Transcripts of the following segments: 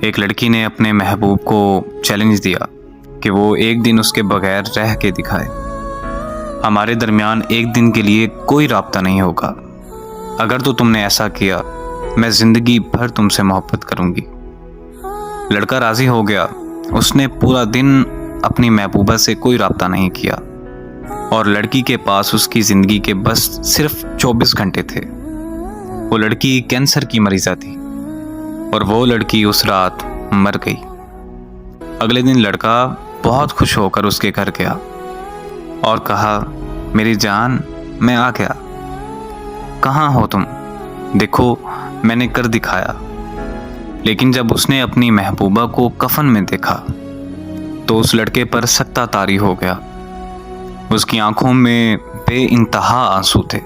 एक लड़की ने अपने महबूब को चैलेंज दिया कि वो एक दिन उसके बगैर रह के दिखाए। हमारे दरमियान एक दिन के लिए कोई राब्ता नहीं होगा। अगर तो तुमने ऐसा किया, मैं ज़िंदगी भर तुमसे मोहब्बत करूँगी। लड़का राज़ी हो गया। उसने पूरा दिन अपनी महबूबा से कोई राब्ता नहीं किया और लड़की के पास उसकी ज़िंदगी के बस सिर्फ 24 घंटे थे। वो लड़की कैंसर की मरीज़ा थी और वो लड़की उस रात मर गई। अगले दिन लड़का बहुत खुश होकर उसके घर गया और कहा, मेरी जान, मैं आ गया। कहाँ हो तुम? देखो, मैंने कर दिखाया। लेकिन जब उसने अपनी महबूबा को कफन में देखा तो उस लड़के पर सख्ता तारी हो गया। उसकी आंखों में बेइंतहा आंसू थे।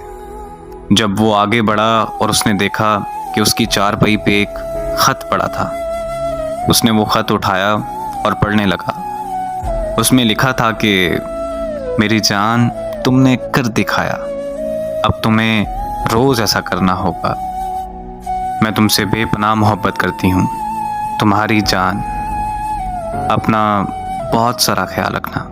जब वो आगे बढ़ा और उसने देखा कि उसकी चारपाई पे एक खत पड़ा था, उसने वो खत उठाया और पढ़ने लगा। उसमें लिखा था कि मेरी जान, तुमने कर दिखाया, अब तुम्हें रोज ऐसा करना होगा। मैं तुमसे बेपनाह मोहब्बत करती हूँ। तुम्हारी जान। अपना बहुत सारा ख्याल रखना।